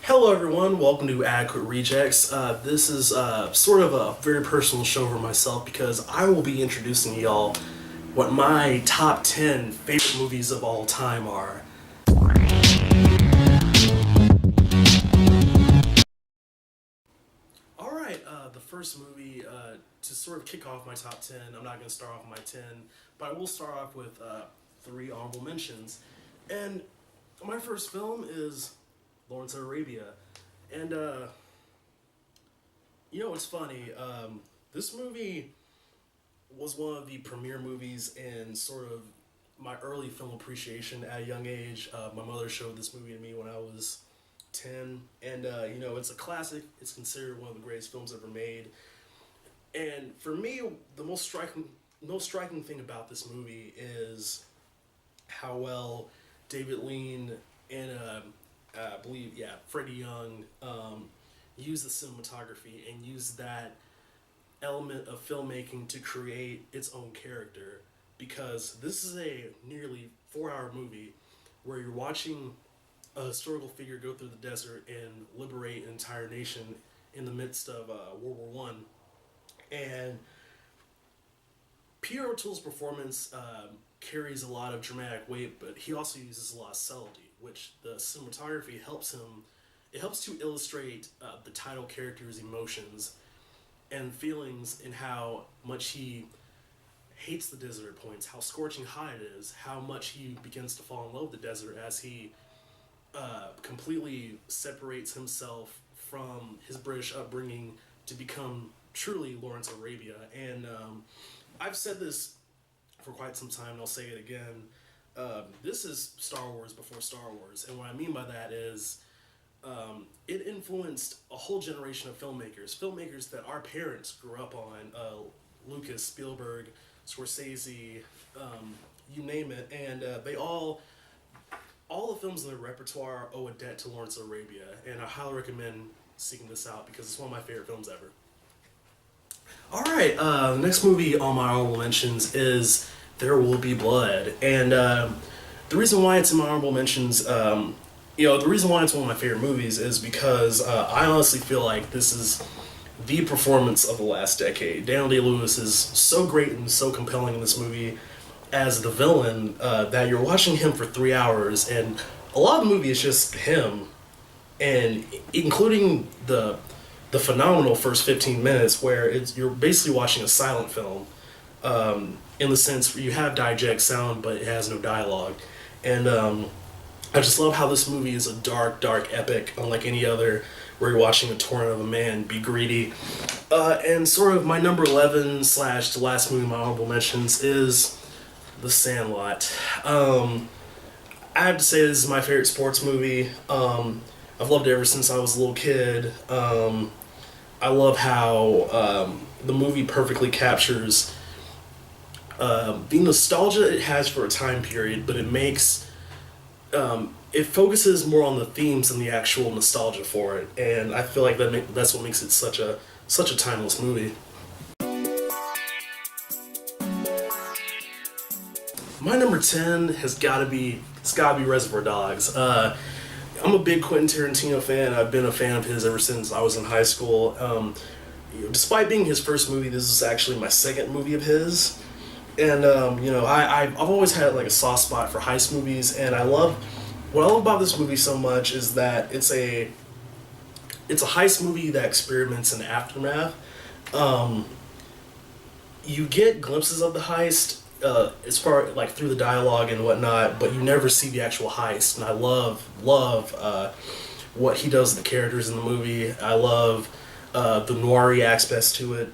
Hello everyone, welcome to Adequate Rejects. This is sort of a very personal show for myself because I will be introducing y'all what my top 10 favorite movies of all time are. Alright, the first movie to sort of kick off my top 10, I'm not going to start off with my 10, but I will start off with three honorable mentions. And my first film is Lawrence of Arabia. And, it's funny. This movie was one of the premiere movies in sort of my early film appreciation at a young age. My mother showed this movie to me when I was 10. And, it's a classic. It's considered one of the greatest films ever made. And for me, the most striking thing about this movie is how well David Lean and I believe, Freddie Young used the cinematography and used that element of filmmaking to create its own character. Because this is a nearly 4-hour movie where you're watching a historical figure go through the desert and liberate an entire nation in the midst of World War One. And Peter O'Toole's performance carries a lot of dramatic weight, but he also uses a lot of subtlety, which the cinematography helps him. It helps to illustrate the title character's emotions and feelings, and how much he hates the desert at points, how scorching hot it is, how much he begins to fall in love with the desert as he completely separates himself from his British upbringing to become truly Lawrence of Arabia. And I've said this for quite some time, and I'll say it again. This is Star Wars before Star Wars, and what I mean by that is it influenced a whole generation of filmmakers that our parents grew up on. Lucas, Spielberg, Scorsese, you name it, and they all the films in their repertoire owe a debt to Lawrence of Arabia, and I highly recommend seeking this out because it's one of my favorite films ever. Alright, the next movie on my honorable mentions is There Will Be Blood. And the reason why it's in my honorable mentions, the reason why it's one of my favorite movies is because I honestly feel like this is the performance of the last decade. Daniel Day-Lewis is so great and so compelling in this movie as the villain that you're watching him for 3 hours, and a lot of the movie is just him, and including the phenomenal first 15 minutes where you're basically watching a silent film, in the sense where you have diegetic sound but it has no dialogue. And I just love how this movie is a dark epic unlike any other, where you're watching a torrent of a man be greedy. And sort of my number 11 / the last movie in my honorable mentions is The Sandlot. I have to say this is my favorite sports movie. I've loved it ever since I was a little kid. I love how the movie perfectly captures the nostalgia it has for a time period, but it focuses more on the themes than the actual nostalgia for it, and I feel like that's what makes it such a timeless movie. My number 10 has got to be Reservoir Dogs. I'm a big Quentin Tarantino fan. I've been a fan of his ever since I was in high school. Despite being his first movie, this is actually my second movie of his. And, I've always had like a soft spot for heist movies, and what I love about this movie so much is that it's a heist movie that experiments in the aftermath. You get glimpses of the heist, as far like through the dialogue and whatnot, but you never see the actual heist. And I love what he does to the characters in the movie. I love the noir-y aspects to it.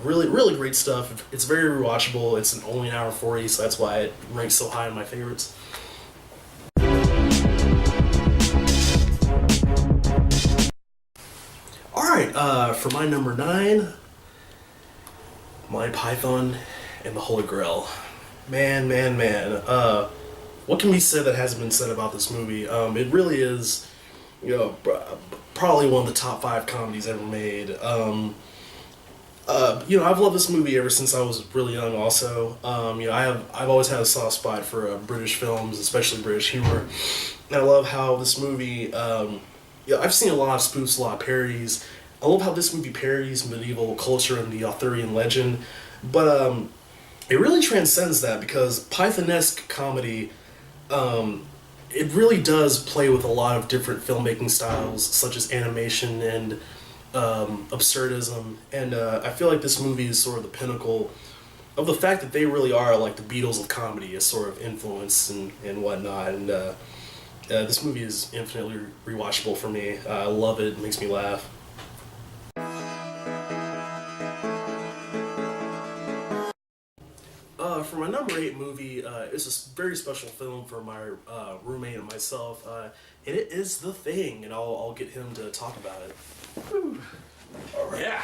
Really great stuff. It's very rewatchable. It's only an hour 40, so that's why it ranks so high in my favorites. Alright, for my number 9, Monty Python and the Holy Grail. Man. What can be said that hasn't been said about this movie? It really is, probably one of the top 5 comedies ever made. I've loved this movie ever since I was really young. Also, I've always had a soft spot for British films, especially British humor. And I love how this movie Yeah, I've seen a lot of spoofs, a lot of parodies. I love how this movie parodies medieval culture and the Arthurian legend, but it really transcends that because Pythonesque comedy, um, it really does play with a lot of different filmmaking styles, such as animation and absurdism. And I feel like this movie is sort of the pinnacle of the fact that they really are like the Beatles of comedy, as sort of influence and whatnot. And this movie is infinitely rewatchable for me. I love it. It makes me laugh. For my number 8 movie, it's a very special film for my roommate and myself, and it is The Thing, and I'll get him to talk about it. Whew. All right. Yeah.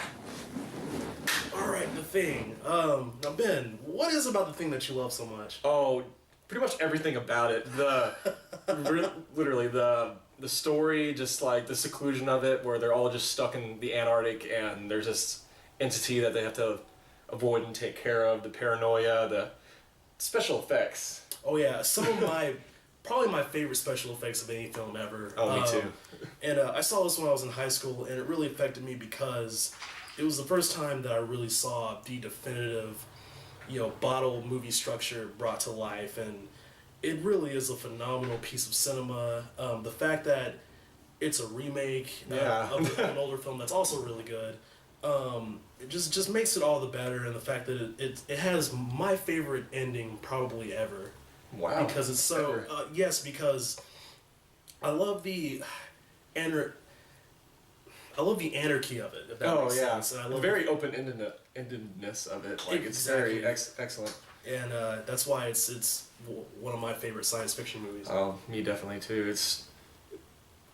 All right, The Thing. Now Ben, what is about The Thing that you love so much? Oh, pretty much everything about it. Literally the story, just like the seclusion of it, where they're all just stuck in the Antarctic, and there's this entity that they have to avoid and take care of. The paranoia, the special effects. Oh yeah, some of my probably my favorite special effects of any film ever. Oh, me too. And I saw this when I was in high school, and it really affected me because it was the first time that I really saw the definitive, bottle movie structure brought to life, and it really is a phenomenal piece of cinema. The fact that it's a remake of an older film that's also really good, it just makes it all the better, and the fact that it has my favorite ending probably ever. Wow. Because it's so yes, because I love the anarchy of it. If that makes sense. And I love the very open-endedness of it. Like it's very excellent. And that's why it's one of my favorite science fiction movies. Oh, me definitely too. It's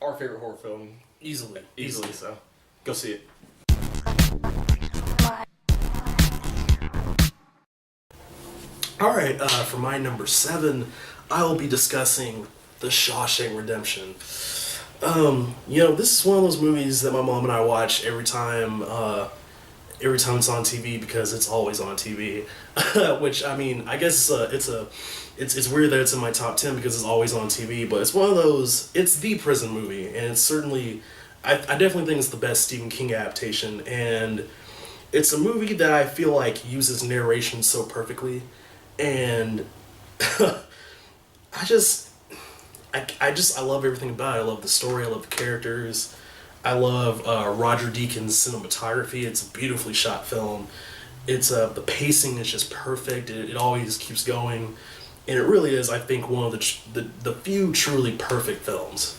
our favorite horror film. Easily. So go see it. All right, for my number 7, I will be discussing The Shawshank Redemption. This is one of those movies that my mom and I watch every time it's on TV because it's always on TV. Which I mean, I guess it's weird that it's in my top 10 because it's always on TV. But it's one of those. It's the prison movie, and it's certainly, I definitely think it's the best Stephen King adaptation, and it's a movie that I feel like uses narration so perfectly. And I love everything about it. I love the story. I love the characters. I love Roger Deakins' cinematography. It's a beautifully shot film. It's the pacing is just perfect. It always keeps going, and it really is, I think, one of the few truly perfect films.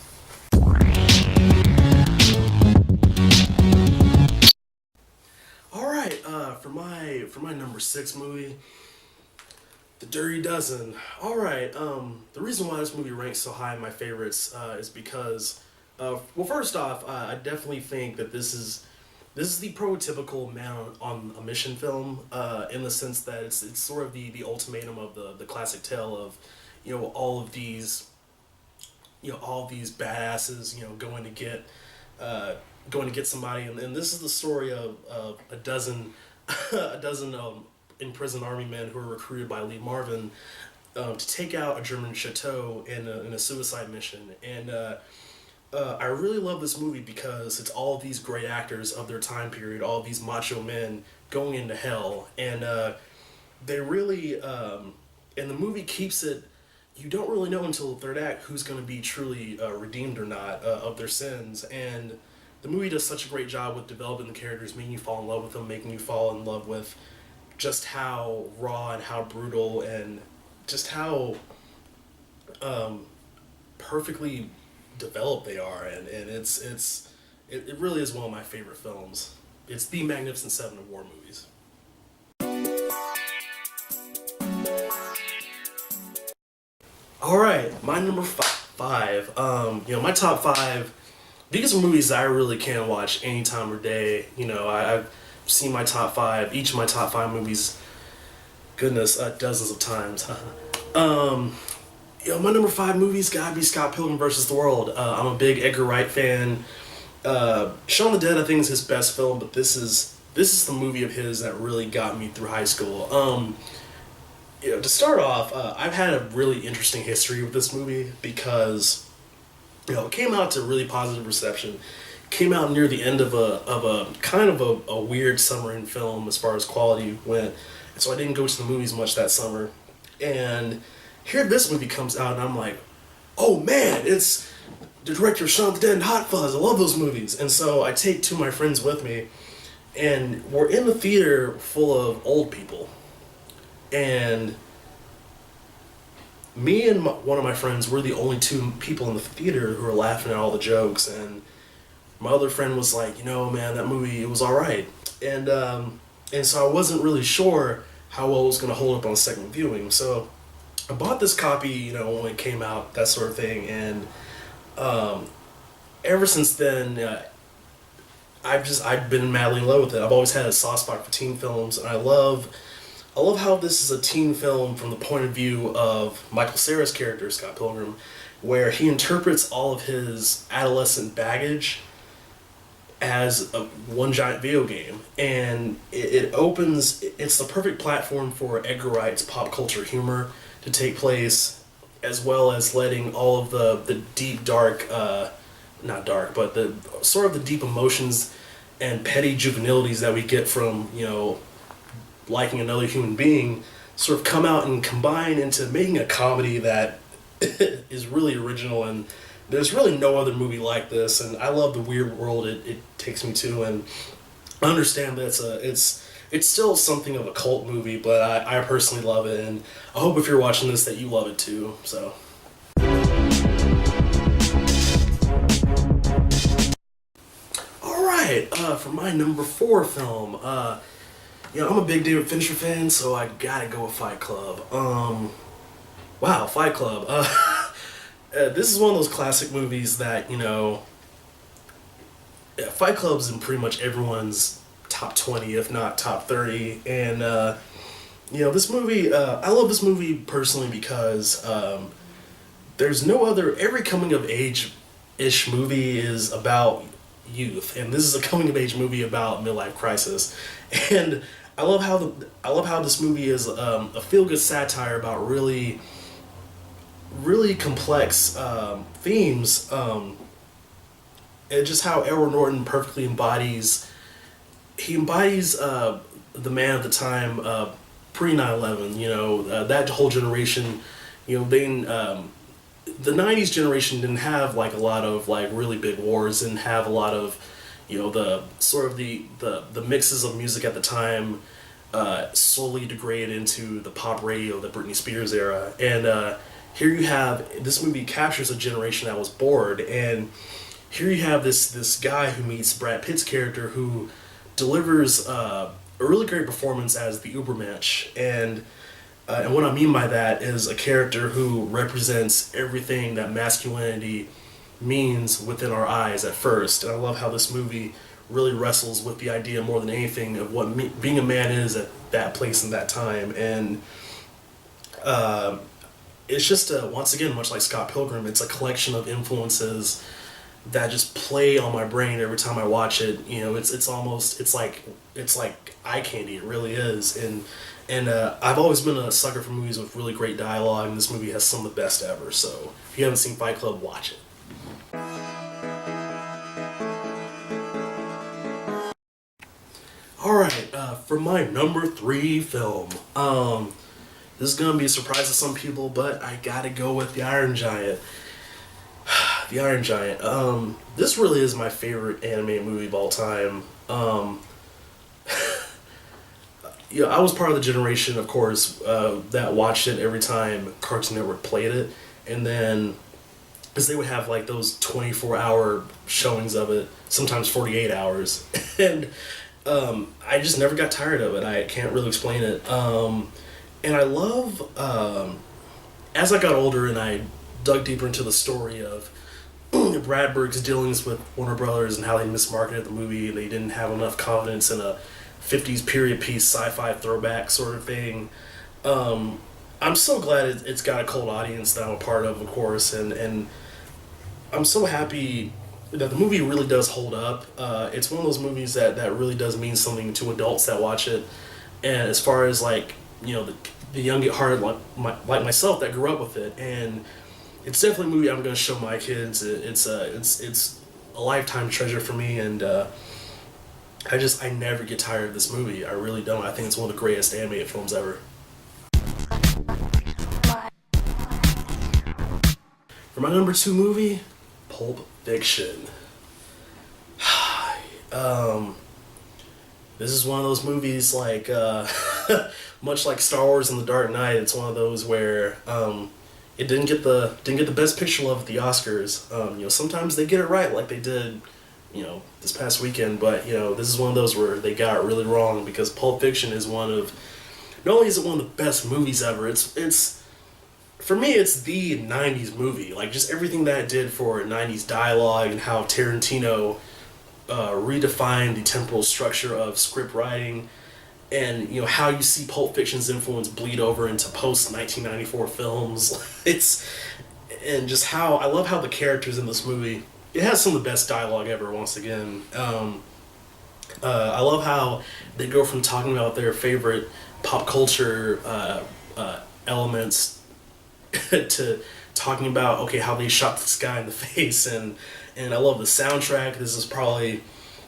All right, for my number 6 movie, The Dirty Dozen. All right. The reason why this movie ranks so high in my favorites is because, well, first off, I definitely think that this is the prototypical man on a mission film, in the sense that it's sort of the ultimatum of the classic tale of, all of these badasses, going to get somebody, and this is the story of a dozen imprisoned army men who are recruited by Lee Marvin to take out a German chateau in a suicide mission. And I really love this movie because it's all of these great actors of their time period, all of these macho men going into hell, and they really and the movie keeps it. You don't really know until the third act who's going to be truly redeemed or not of their sins, and the movie does such a great job with developing the characters, making you fall in love with them, making you fall in love with just how raw and how brutal and just how perfectly developed they are, and it really is one of my favorite films. It's the Magnificent Seven of war movies. All right, my number 5. My top 5. These are movies that I really can watch any time or day. I've seen my top 5, each of my top 5 movies, goodness, dozens of times. My number 5 movie's gotta be Scott Pilgrim vs. the World. I'm a big Edgar Wright fan. Shaun of the Dead, I think, is his best film, but this is the movie of his that really got me through high school. To start off, I've had a really interesting history with this movie because it came out to really positive reception. Came out near the end of a kind of a weird summer in film as far as quality went, and so I didn't go to the movies much that summer. And here this movie comes out, and I'm like, oh man, it's the director of Shaun of the Dead and Hot Fuzz. I love those movies. And so I take two of my friends with me, and we're in the theater full of old people, and me and one of my friends were the only two people in the theater who were laughing at all the jokes. And my other friend was like, man, that movie, it was all right. And so I wasn't really sure how well it was going to hold up on second viewing. So I bought this copy, when it came out, that sort of thing. And ever since then, I've been madly in love with it. I've always had a soft spot for teen films, and I love how this is a teen film from the point of view of Michael Cera's character, Scott Pilgrim, where he interprets all of his adolescent baggage as one giant video game. And it opens, it's the perfect platform for Edgar Wright's pop culture humor to take place, as well as letting all of the deep, dark, not dark, but the sort of the deep emotions and petty juvenilities that we get from, liking another human being sort of come out and combine into making a comedy that is really original. And there's really no other movie like this, and I love the weird world it takes me to. And I understand that it's still something of a cult movie, but I personally love it, and I hope if you're watching this that you love it too. So all right, for my number 4 film, I'm a big David Fincher fan, so I gotta go with Fight Club. Wow, Fight Club. This is one of those classic movies that, Fight Club's in pretty much everyone's top 20, if not top 30. And, this movie, I love this movie personally because there's no other, every coming of age-ish movie is about youth. And this is a coming of age movie about midlife crisis. And I love how this movie is a feel-good satire about really complex themes, and just how Edward Norton perfectly embodies the man at the time, pre 9/11. That whole generation, the 90s generation didn't have like a lot of like really big wars, didn't have a lot of the sort of the mixes of music at the time slowly degrade into the pop radio, the Britney Spears era. And here you have, this movie captures a generation that was bored, and here you have this guy who meets Brad Pitt's character, who delivers a really great performance as the Ubermensch. And what I mean by that is a character who represents everything that masculinity means within our eyes at first. And I love how this movie really wrestles with the idea more than anything of what being a man is at that place and that time. And it's just once again, much like Scott Pilgrim, it's a collection of influences that just play on my brain every time I watch it. It's like eye candy. It really is. And I've always been a sucker for movies with really great dialogue, and this movie has some of the best ever. So if you haven't seen Fight Club, watch it. All right, for my number 3 film, this is gonna be a surprise to some people, but I gotta go with The Iron Giant. The Iron Giant. This really is my favorite animated movie of all time. I was part of the generation, of course, that watched it every time Cartoon Network played it, and then because they would have like those 24-hour showings of it, sometimes 48 hours, and I just never got tired of it. I can't really explain it. And I love, as I got older and I dug deeper into the story of Brad Bird's dealings with Warner Brothers and how they mismarketed the movie, and they didn't have enough confidence in a 50s period piece sci-fi throwback sort of thing. I'm so glad it's got a cult audience that I'm a part of course, and I'm so happy that the movie really does hold up. It's one of those movies that really does mean something to adults that watch it. And as far as like, the young at heart like myself that grew up with it, and it's definitely a movie I'm gonna show my kids. It's a lifetime treasure for me, and I never get tired of this movie. I really don't. I think it's one of the greatest animated films ever. For my number two movie, Pulp Fiction. um, this is one of those movies like much like Star Wars and The Dark Knight. It's one of those where it didn't get the best picture love at the Oscars. Sometimes they get it right, like they did, this past weekend. But this is one of those where they got it really wrong, because Pulp Fiction is not only is it one of the best movies ever, it's for me it's the '90s movie. Like just everything that it did for '90s dialogue and how Tarantino redefined the temporal structure of script writing, and how you see Pulp Fiction's influence bleed over into post 1994 films. And just how I love how the characters in this movie. It has some of the best dialogue ever. Once again, I love how they go from talking about their favorite pop culture elements to talking about how they shot this guy in the face, and I love the soundtrack. This is probably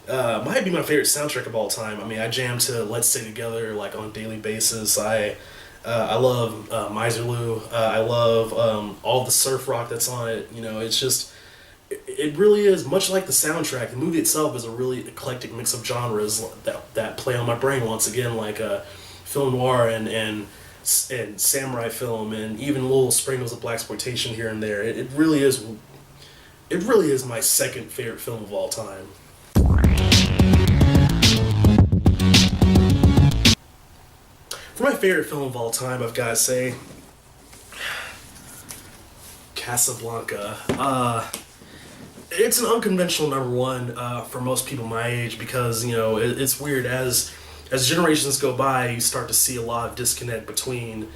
might be my favorite soundtrack of all time. I mean, I jam to Let's Stay Together like on a daily basis. I love Miserlou. I love all the surf rock that's on it. It's just it really is much like the soundtrack. The movie itself is a really eclectic mix of genres that play on my brain once again, like film noir and samurai film, and even little sprinkles of blaxploitation here and there. It really is. It really is my second favorite film of all time. For my favorite film of all time, I've got to say Casablanca. It's an unconventional number one for most people my age, because it's weird. As generations go by, you start to see a lot of disconnect between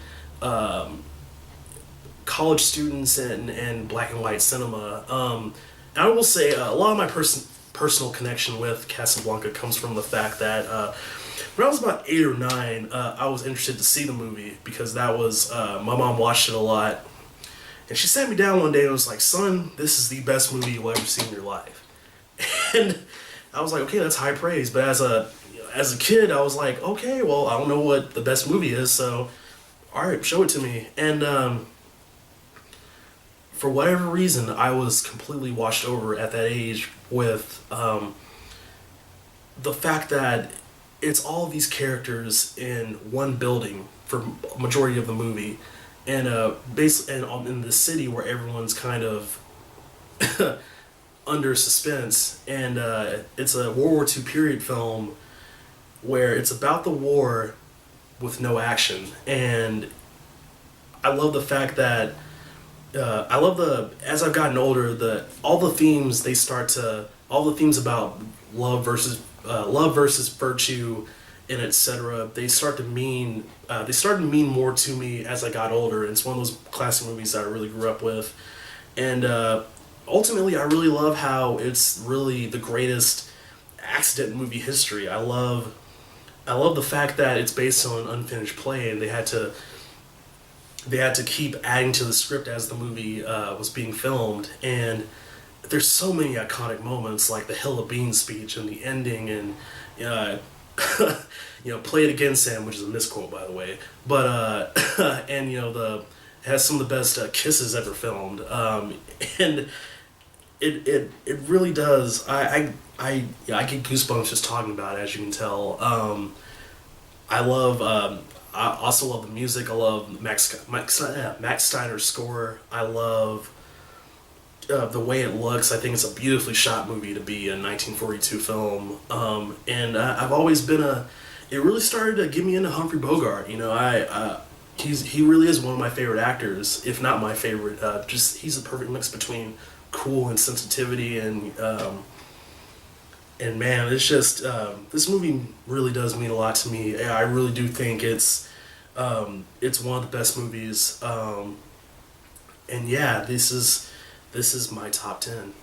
college students and black and white cinema. I will say a lot of my personal connection with Casablanca comes from the fact that when I was about 8 or 9, I was interested to see the movie, because that was my mom watched it a lot, and she sat me down one day and was like, "Son, this is the best movie you'll ever see in your life." And I was like, "Okay, that's high praise." But as a kid, I was like, "Okay, well, I don't know what the best movie is, so all right, show it to me." And for whatever reason, I was completely washed over at that age with the fact that it's all these characters in one building for a majority of the movie, and in the city where everyone's kind of under suspense, and it's a World War II period film where it's about the war with no action. And I love the fact that as I've gotten older, all the themes about love versus virtue, and etc. They started to mean more to me as I got older. And it's one of those classic movies that I really grew up with, and ultimately I really love how it's really the greatest accident in movie history. I love the fact that it's based on an unfinished play, and they had to keep adding to the script as the movie was being filmed. And there's so many iconic moments, like the Hill of Beans speech and the ending, and play it again, Sam, which is a misquote, by the way. But and it has some of the best kisses ever filmed, and it really does. I get goosebumps just talking about it, as you can tell. I also love the music. I love Max Steiner's score. I love the way it looks. I think it's a beautifully shot movie to be a 1942 film. And I've always been it really started to get me into Humphrey Bogart. He really is one of my favorite actors, if not my favorite. He's a perfect mix between cool and sensitivity, and man, it's just this movie really does mean a lot to me. I really do think it's one of the best movies. And yeah, this is my top 10.